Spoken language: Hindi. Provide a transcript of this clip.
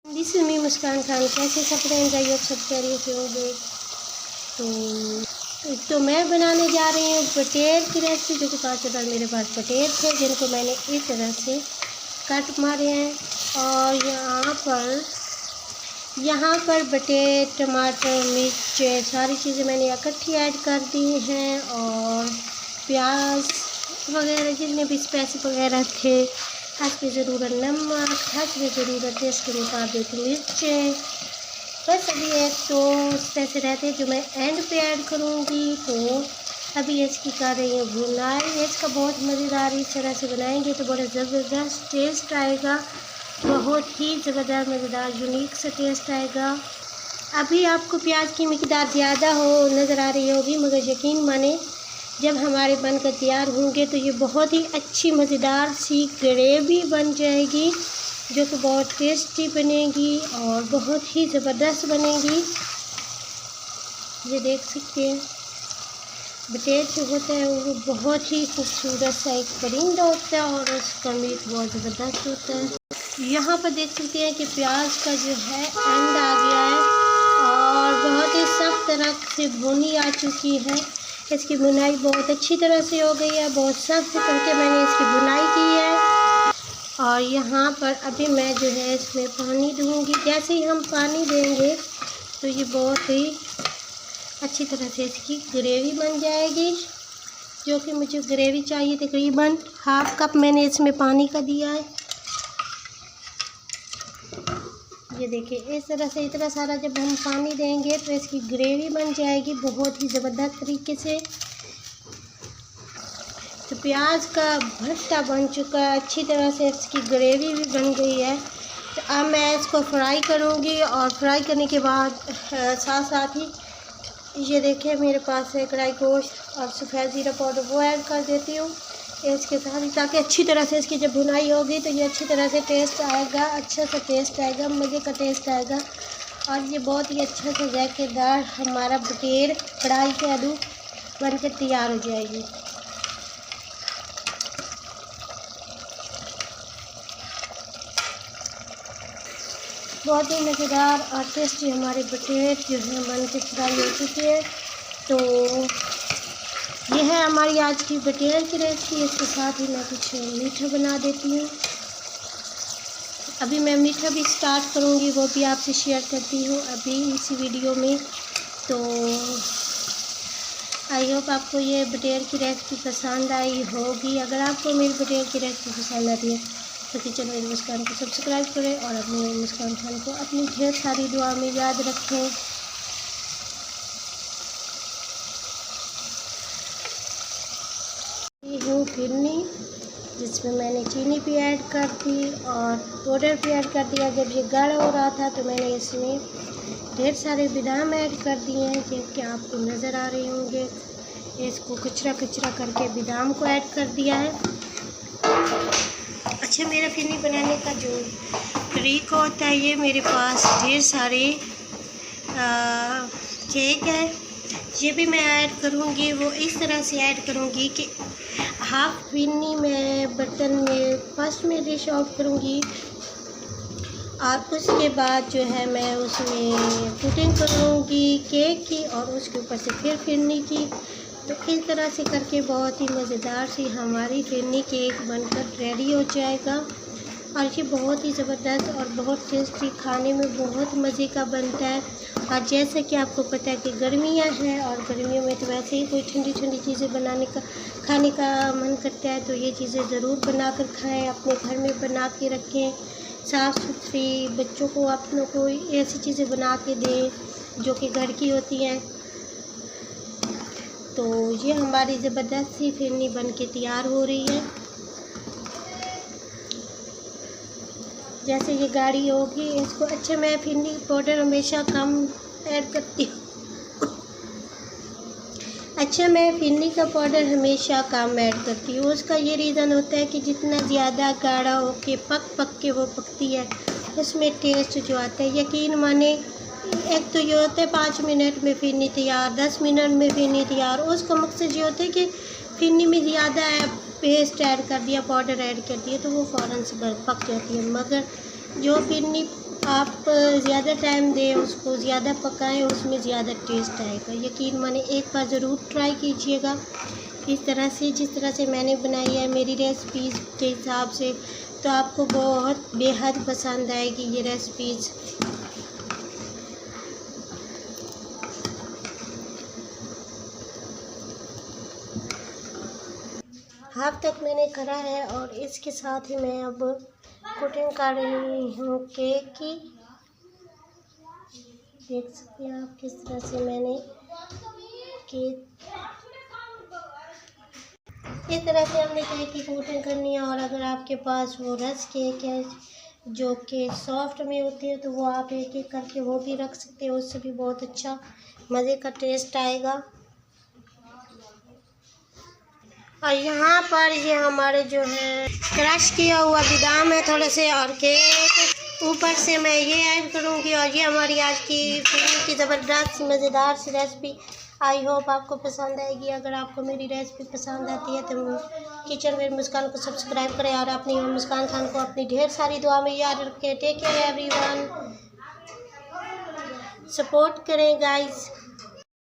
दिस इज मी मुस्कान खान। कैसे सब फ्रेंड्स, आई होप सब खैरियत से होंगे। तो मैं बनाने जा रही हूँ पटेल की रेसिपी, जो कि 5 मेरे पास पटेल थे जिनको मैंने इस तरह से कट मारे हैं। और यहाँ पर बटेर, टमाटर, मिर्च सारी चीज़ें मैंने इकट्ठी ऐड कर दी हैं। और प्याज वगैरह जितने भी स्पाइस वगैरह थे, हस्बे ज़रूरत नमक, हस्बे ज़रूरत टेस्ट के मुताबिक मिर्चें, बस अभी एक तो स्पाइस रहते हैं जो मैं एंड पे ऐड करूँगी। तो अभी इसकी कर रही हूँ भुनाई। इसका बहुत मज़ेदार, इस तरह से बनाएंगे तो बड़ा ज़बरदस्त टेस्ट आएगा, बहुत ही ज़बरदस्त मज़ेदार यूनिक सा टेस्ट आएगा। अभी आपको प्याज की मिकदार ज़्यादा हो नज़र आ रही होगी, मगर यकीन माने जब हमारे बनकर तैयार होंगे तो ये बहुत ही अच्छी मज़ेदार सी ग्रेवी बन जाएगी, जो कि बहुत टेस्टी बनेगी और बहुत ही ज़बरदस्त बनेगी। ये देख सकते हैं, बटेर जो होता है वो बहुत ही खूबसूरत सा एक परिंदा होता है और उसका मीट बहुत ज़बरदस्त होता है। यहाँ पर देख सकते हैं कि प्याज का जो है एंड आ गया है और बहुत ही सख्त तरह से भुनी आ चुकी है। इसकी भुनाई बहुत अच्छी तरह से हो गई है, बहुत सख्त करके मैंने इसकी भुनाई की है। और यहाँ पर अभी मैं जो है इसमें पानी दूँगी। जैसे ही हम पानी देंगे तो ये बहुत ही अच्छी तरह से इसकी ग्रेवी बन जाएगी, जो कि मुझे ग्रेवी चाहिए तकरीबन 1/2 कप मैंने इसमें पानी का दिया है। ये देखिए, इस तरह से इतना सारा जब हम पानी देंगे तो इसकी ग्रेवी बन जाएगी बहुत ही ज़बरदस्त तरीके से। तो प्याज का भट्टा बन चुका है, अच्छी तरह से इसकी ग्रेवी भी बन गई है। तो अब मैं इसको फ्राई करूँगी और फ्राई करने के बाद साथ साथ ही ये देखिए मेरे पास है कढ़ाई गोश्त और सफ़ेद ज़ीरा पाउडर, वो ऐड कर देती हूँ इसके साथ ही, ताकि अच्छी तरह से इसकी जब भुनाई होगी तो ये अच्छी तरह से टेस्ट आएगा, अच्छा सा टेस्ट आएगा, मज़े का टेस्ट आएगा। और ये बहुत ही अच्छा सा जायकेदार हमारा बटेर कढ़ाई के आलू बनकर तैयार हो जाएगी। बहुत ही मज़ेदार और टेस्टी हमारे बटेर जो है बनकर फ्राई हो चुके हैं। तो यह है हमारी आज की बटेर की रेसिपी। इसके साथ ही मैं कुछ मीठा बना देती हूँ। अभी मैं मीठा भी स्टार्ट करूँगी, वो भी आपसे शेयर करती हूँ अभी इसी वीडियो में। तो आई होप आपको ये बटेर की रेसिपी पसंद आई होगी। अगर आपको मेरी बटेर की रेसिपी पसंद आती है तो किचन मेरी मुस्कान को सब्सक्राइब करें और अपनी मुस्कान खान को अपनी ढेर सारी दुआ में याद रखें। हूँ फिरनी, जिसमें मैंने चीनी भी ऐड कर दी और पाउडर भी ऐड कर दिया। जब ये गाढ़ा हो रहा था तो मैंने इसमें ढेर सारे बादाम ऐड कर दिए हैं, जो कि आपको नज़र आ रहे होंगे। इसको कचरा कचरा करके बादाम को ऐड कर दिया है। अच्छा, मेरा फिरनी बनाने का जो तरीका होता है, ये मेरे पास ढेर सारे केक है, ये भी मैं ऐड करूँगी। वो इस तरह से ऐड करूँगी कि हाफ फिरनी मैं बर्तन में फर्स्ट में डिश ऑफ करूँगी और उसके बाद जो है मैं उसमें पुडिंग करूँगी केक की और उसके ऊपर से फिर फिरनी की। तो इस तरह से करके बहुत ही मज़ेदार सी हमारी फिरनी केक बनकर रेडी हो जाएगा। और ये बहुत ही ज़बरदस्त और बहुत टेस्टी, खाने में बहुत मज़े का बनता है। और जैसे कि आपको पता है कि गर्मियाँ हैं और गर्मियों में तो वैसे ही कोई ठंडी ठंडी चीज़ें खाने का मन करता है, तो ये चीज़ें ज़रूर बना कर खाएँ, अपने घर में बना के रखें साफ़ सुथरी। बच्चों को, अपनों को ऐसी चीज़ें बना के दें जो कि घर की होती हैं। तो ये हमारी ज़बरदस्त सी फिरनी बन के तैयार हो रही है। जैसे ये गाढ़ी होगी इसको, अच्छा मैं फिरनी पाउडर हमेशा कम ऐड करती हूँ। अच्छा, मैं फिरनी का पाउडर हमेशा कम ऐड करती हूँ। उसका ये रीज़न होता है कि जितना ज़्यादा गाढ़ा हो के पक के वो पकती है, उसमें टेस्ट जो आता है, यकीन माने, एक तो ये होता है 5 मिनट में फिरनी तैयार, 10 मिनट में फिरनी तैयार। उसका मकसद ये होता है कि फिरनी में ज़्यादा पेस्ट ऐड कर दिया, पाउडर ऐड कर दिया, तो वो फ़ौरन से पक जाती है। मगर जो पिन्नी आप ज़्यादा टाइम दें, उसको ज़्यादा पकाएं, उसमें ज़्यादा टेस्ट आएगा। यकीन माने एक बार ज़रूर ट्राई कीजिएगा इस तरह से, जिस तरह से मैंने बनाई है मेरी रेसिपीज़ के हिसाब से, तो आपको बहुत बेहद पसंद आएगी ये रेसिपीज़। हाफ तक मैंने करा है और इसके साथ ही मैं अब कोटिंग कर रही हूँ केक की। देख सकते हैं आप किस तरह से मैंने केक, इस तरह से हमने केक की कोटिंग करनी है। और अगर आपके पास वो रस केक है जो कि सॉफ्ट में होती है, तो वो आप एक एक करके वो भी रख सकते हो, उससे भी बहुत अच्छा मज़े का टेस्ट आएगा। और यहाँ पर ये हमारे जो है क्रश किया हुआ बादाम है थोड़े से, और केक ऊपर से मैं ये ऐड करूँगी। और ये हमारी आज की पिन्नी की ज़बरदस्त मज़ेदार सी रेसिपी। आई होप आपको पसंद आएगी। अगर आपको मेरी रेसिपी पसंद आती है तो किचन विद मुस्कान को सब्सक्राइब करें और अपनी मुस्कान खान को अपनी ढेर सारी दुआ में याद रखें। टेक केयर एवरीवन, सपोर्ट करें गाइस।